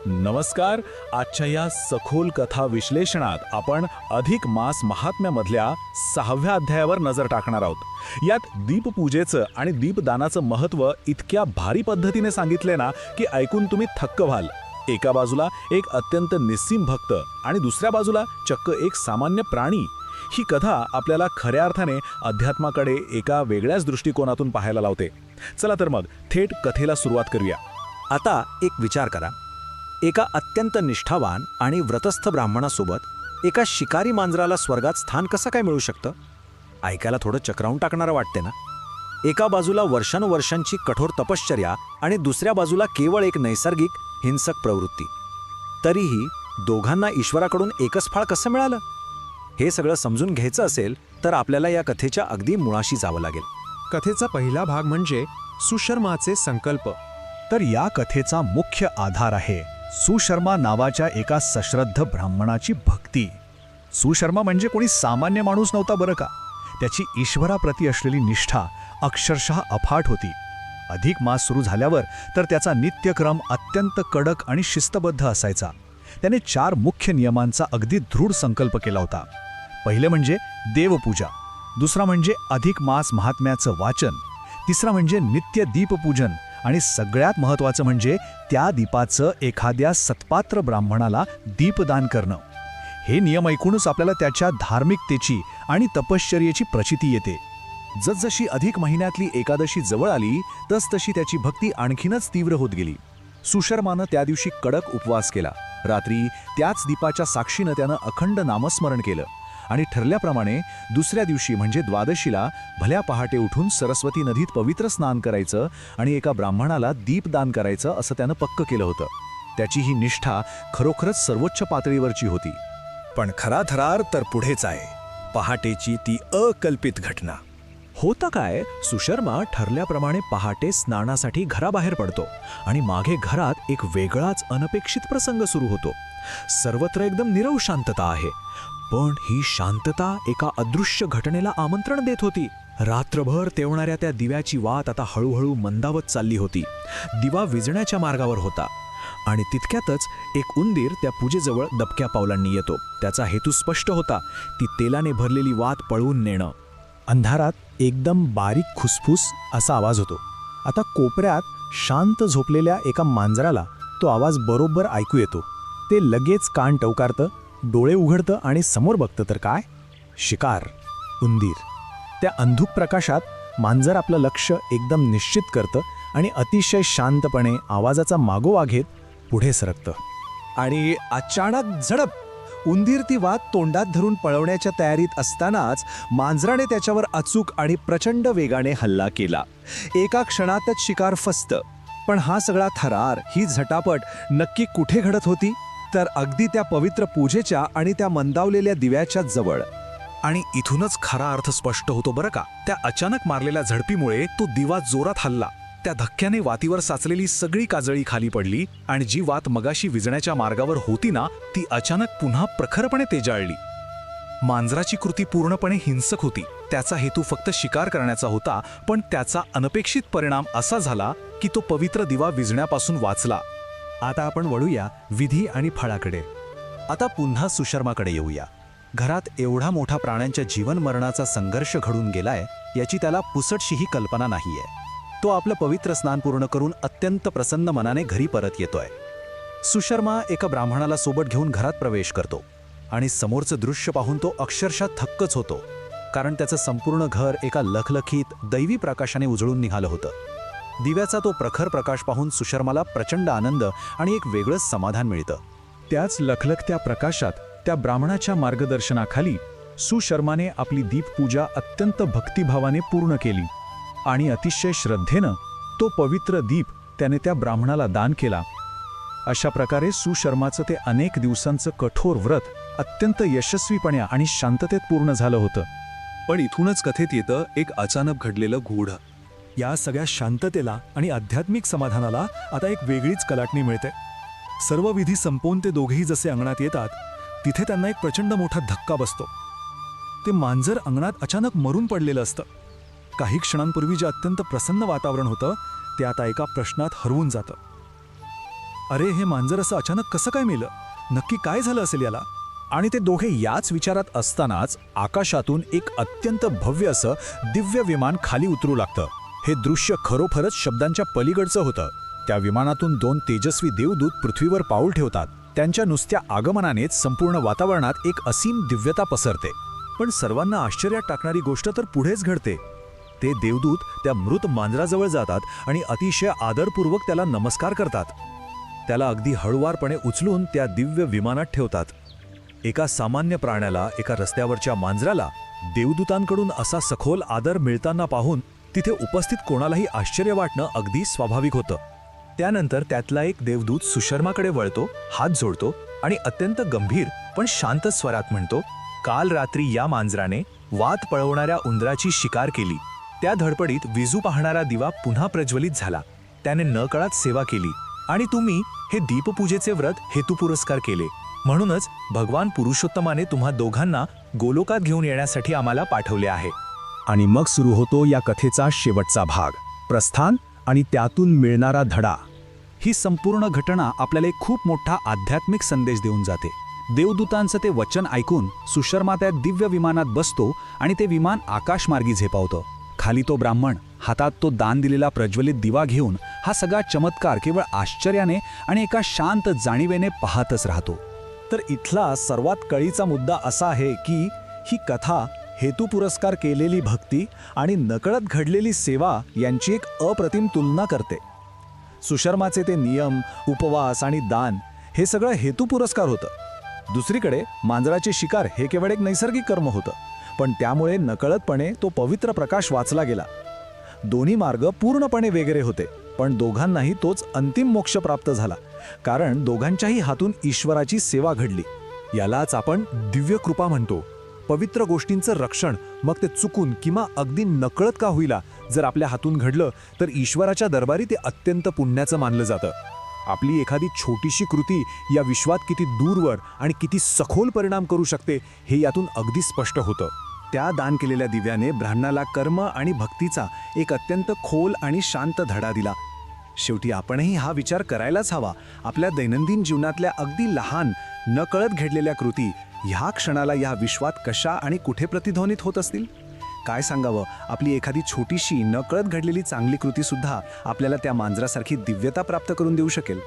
नमस्कार. आजच्या या सखोल कथा विश्लेषणात आपण अधिक मास महात्म्यामधल्या 6व्या अध्यायावर नजर टाकणार आहोत. यात दीपपूजेचं आणि दीपदानाचं महत्त्व इतक्या भारी पद्धतीने सांगितले ना की ऐकून तुम्ही थक्क व्हाल. एका बाजूला एक अत्यंत निस्सीम भक्त आणि दुसऱ्या बाजूला चक्क एक सामान्य प्राणी. ही कथा आपल्याला खऱ्या अर्थाने अध्यात्माकडे एका वेगळ्याच दृष्टिकोनातून पाहायला लावते. चला तर मग थेट कथेला सुरुवात करूया. आता एक विचार करा. एका अत्यंत निष्ठावान आणि व्रतस्थ ब्राह्मणासोबत एका शिकारी मांजराला स्वर्गात स्थान कसं काय मिळू शकतं? ऐकायला थोडं चक्रावून टाकणारं वाटते ना. एका बाजूला वर्षानुवर्षांची कठोर तपश्चर्या आणि दुसऱ्या बाजूला केवळ एक नैसर्गिक हिंसक प्रवृत्ती. तरीही दोघांना ईश्वराकडून एकच फळ कसं मिळालं? हे सगळं समजून घ्यायचं असेल तर आपल्याला या कथेच्या अगदी मुळाशी जावं लागेल. कथेचा पहिला भाग म्हणजे सुशर्माचे संकल्प. तर या कथेचा मुख्य आधार आहे सुशर्मा नावाच्या एका सश्रद्ध ब्राह्मणाची भक्ती. सुशर्मा म्हणजे कोणी सामान्य माणूस नव्हता बरं का. त्याची ईश्वराप्रती असलेली निष्ठा अक्षरशः अफाट होती. अधिक मास सुरू झाल्यावर तर त्याचा नित्यक्रम अत्यंत कडक आणि शिस्तबद्ध असायचा. त्याने 4 मुख्य नियमांचा अगदी दृढ संकल्प केला होता. पहिले म्हणजे देवपूजा, दुसरा म्हणजे अधिक मास महात्म्याचं वाचन, तिसरा म्हणजे नित्य दीपपूजन आणि सगळ्यात महत्त्वाचं म्हणजे त्या दीपाचं एखाद्या सत्पात्र ब्राह्मणाला दीपदान करणं. हे नियम ऐकूनच आपल्याला त्याच्या धार्मिकतेची आणि तपश्चर्येची प्रचिती येते. जसजशी अधिक महिन्यातली एकादशी जवळ आली तसतशी त्याची भक्ती आणखीनच तीव्र होत गेली. सुशर्मानं त्या दिवशी कडक उपवास केला. रात्री त्याच दीपाच्या साक्षीनं त्यानं अखंड नामस्मरण केलं आणि ठरल्याप्रमाणे दुसऱ्या दिवशी म्हणजे द्वादशीला भल्या पहाटे उठून सरस्वती नदीत पवित्र स्नान करायचं आणि एका ब्राह्मणाला दीपदान करायचं असं त्यानं पक्क केलं होतं. त्याची ही निष्ठा खरोखरच सर्वोच्च पातळीवरची होती. पण खरा थरार तर पुढेच आहे. पहाटेची ती अकल्पित घटना. होतं काय, सुशर्मा ठरल्याप्रमाणे पहाटे स्नानासाठी घराबाहेर पडतो आणि मागे घरात एक वेगळाच अनपेक्षित प्रसंग सुरू होतो. सर्वत्र एकदम नीरव शांतता आहे. पण ही शांतता एका अदृश्य घटनेला आमंत्रण देत होती. रात्रभर तेवणाऱ्या त्या दिव्याची वात आता हळूहळू मंदावत चालली होती. दिवा विझण्याच्या मार्गावर होता आणि तितक्यातच एक उंदीर त्या पूजेजवळ दबक्या पावलांनी येतो. त्याचा हेतू स्पष्ट होता, ती तेलाने भरलेली वात पळवून नेणं. अंधारात एकदम बारीक खुसफुस असा आवाज होतो. आता कोपऱ्यात शांत झोपलेल्या एका मांजराला तो आवाज बरोबर ऐकू येतो. ते लगेच कान टवकारतं, डोळे उघडतं आणि समोर बघतं तर काय, शिकार, उंदीर. त्या अंधुक प्रकाशात मांजर आपलं लक्ष एकदम निश्चित करतं आणि अतिशय शांतपणे आवाजाचा मागोवा घेत पुढे सरकतं. आणि अचानक झडप! उंदीर ती वात तोंडात धरून पळवण्याच्या तयारीत असतानाच मांजराने त्याच्यावर अचूक आणि प्रचंड वेगाने हल्ला केला. एका क्षणातच शिकार फस्त. पण हा सगळा थरार, ही झटापट नक्की कुठे घडत होती? तर अगदी त्या पवित्र पूजेच्या आणि त्या मंदावलेल्या दिव्याच्या जवळ. आणि इथूनच खरा अर्थ स्पष्ट होतो बरं का. त्या अचानक मारलेल्या झडपीमुळे तो दिवा जोरात हल्ला. त्या धक्क्याने वातीवर साचलेली सगळी काजळी खाली पडली आणि जी वात मगाशी विझण्याच्या मार्गावर होती ना ती अचानक पुन्हा प्रखरपणे तेजाळली. मांजराची कृती पूर्णपणे हिंसक होती. त्याचा हेतू फक्त शिकार करण्याचा होता, पण त्याचा अनपेक्षित परिणाम असा झाला की तो पवित्र दिवा विझण्यापासून वाचला. आता आपण वळूया विधी आणि फळाकडे. आता पुन्हा सुशर्माकडे येऊया. घरात एवढा मोठा प्राण्यांच्या जीवन मरणाचा संघर्ष घडून गेलाय याची त्याला पुसटशीही कल्पना नाहीये. तो आपलं पवित्र स्नान पूर्ण करून अत्यंत प्रसन्न मनाने घरी परत येतोय. सुशर्मा एका ब्राह्मणाला सोबत घेऊन घरात प्रवेश करतो आणि समोरचं दृश्य पाहून तो अक्षरशः थक्कच होतो. कारण त्याचं संपूर्ण घर एका लखलखीत दैवी प्रकाशाने उजळून निघालं होतं. दिव्याचा तो प्रखर प्रकाश पाहून सुशर्माला प्रचंड आनंद आणि एक वेगळंच समाधान मिळतं. त्याच लखलखत्या प्रकाशात त्या ब्राह्मणाच्या मार्गदर्शनाखाली सुशर्माने आपली दीपपूजा अत्यंत भक्तिभावाने पूर्ण केली आणि अतिशय श्रद्धेनं तो पवित्र दीप त्याने त्या ब्राह्मणाला दान केला. अशा प्रकारे सुशर्माचं ते अनेक दिवसांचं कठोर व्रत अत्यंत यशस्वीपणे आणि शांततेत पूर्ण झालं होतं. पण इथूनच कथेत येतं एक अचानक घडलेलं गूढ. या सगळ्या शांततेला आणि आध्यात्मिक समाधानाला आता एक वेगळीच कलाटणी मिळते. सर्व विधी संपवून ते दोघेही जसे अंगणात येतात तिथे त्यांना एक प्रचंड मोठा धक्का बसतो. ते मांजर अंगणात अचानक मरून पडलेलं असतं. काही क्षणांपूर्वी जे अत्यंत प्रसन्न वातावरण होतं ते आता एका प्रश्नात हरवून जातं. अरे हे मांजर असं अचानक कसं काय मेलं? नक्की काय झालं असेल याला? आणि ते दोघे याच विचारात असतानाच आकाशातून एक अत्यंत भव्य असं दिव्य विमान खाली उतरू लागतं. हे दृश्य खरोखरच शब्दांच्या पलीकडचं होतं. त्या विमानातून 2 तेजस्वी देवदूत पृथ्वीवर पाऊल ठेवतात. त्यांच्या नुसत्या आगमनानेच संपूर्ण वातावरणात एक असीम दिव्यता पसरते. पण सर्वांना आश्चर्यात टाकणारी गोष्ट तर पुढेच घडते. ते देवदूत त्या मृत मांजराजवळ जातात आणि अतिशय आदरपूर्वक त्याला नमस्कार करतात. त्याला अगदी हळुवारपणे उचलून त्या दिव्य विमानात ठेवतात. एका सामान्य प्राण्याला, एका रस्त्यावरच्या मांजराला देवदूतांकडून असा सखोल आदर मिळताना पाहून तिथे उपस्थित कोणालाही आश्चर्य वाटणं अगदी स्वाभाविक होतं. त्यानंतर त्यातला एक देवदूत सुशर्माकडे वळतो, हात जोडतो आणि अत्यंत गंभीर पण शांत स्वरात म्हणतो, काल रात्री या मांजराने वात पळवणाऱ्या उंदराची शिकार केली. त्या धडपडीत विजू पाहणारा दिवा पुन्हा प्रज्वलित झाला. त्याने नकळत सेवा केली आणि तुम्ही हे दीपपूजेचे व्रत हेतुपुरस्कार केले. म्हणूनच भगवान पुरुषोत्तमाने तुम्हा दोघांना गोलोकात घेऊन येण्यासाठी आम्हाला पाठवले आहे. आणि मग सुरू होतो या कथेचा शेवटचा भाग, प्रस्थान आणि त्यातून मिळणारा धडा. ही संपूर्ण घटना आपल्याला एक खूप मोठा आध्यात्मिक संदेश देऊन जाते. देवदूतांचं ते वचन ऐकून सुशर्मा त्या दिव्य विमानात बसतो आणि ते विमान आकाशमार्गी झेपावतं. खाली तो ब्राह्मण हातात तो दान दिलेला प्रज्वलित दिवा घेऊन हा सगळा चमत्कार केवळ आश्चर्याने आणि एका शांत जाणीवेने पाहतच राहतो. तर इथला सर्वात कळीचा मुद्दा असा आहे की ही कथा हेतुपुरस्कार केलेली भक्ती आणि नकळत घडलेली सेवा यांची एक अप्रतिम तुलना करते. सुशर्माचे ते नियम, उपवास आणि दान हे सगळं हेतुपुरस्कार होतं. दुसरीकडे मांजराचे शिकार हे केवळ एक नैसर्गिक कर्म होतं, पण त्यामुळे नकळतपणे तो पवित्र प्रकाश वाचला गेला. दोन्ही मार्ग पूर्णपणे वेगळे होते, पण दोघांनाही तोच अंतिम मोक्ष प्राप्त झाला, कारण दोघांच्याही हातून ईश्वराची सेवा घडली. यालाच आपण दिव्य कृपा म्हणतो. पवित्र गोष्टींचं रक्षण, मग ते चुकून किंवा अगदी नकळत का होईना, जर आपल्या हातून घडलं तर ईश्वराच्या दरबारी ते अत्यंत पुण्याचं मानलं जातं. आपली एखादी छोटीशी कृती या विश्वात किती दूरवर आणि किती सखोल परिणाम करू शकते हे यातून अगदी स्पष्ट होतं. त्या दान केलेल्या दिव्याने ब्राह्मणाला कर्म आणि भक्तीचा एक अत्यंत खोल आणि शांत धडा दिला. शेवटी आपणही हा विचार करायलाच हवा. आपल्या दैनंदिन जीवनातल्या अगदी लहान नकळत घडलेल्या कृती ह्या क्षणाला या विश्वात कशा आणि कुठे प्रतिध्वनित होत असतील. काय सांगावं, आपली एखादी छोटीशी नकळत घडलेली चांगली कृतीसुद्धा आपल्याला त्या मांजरासारखी दिव्यता प्राप्त करून देऊ शकेल.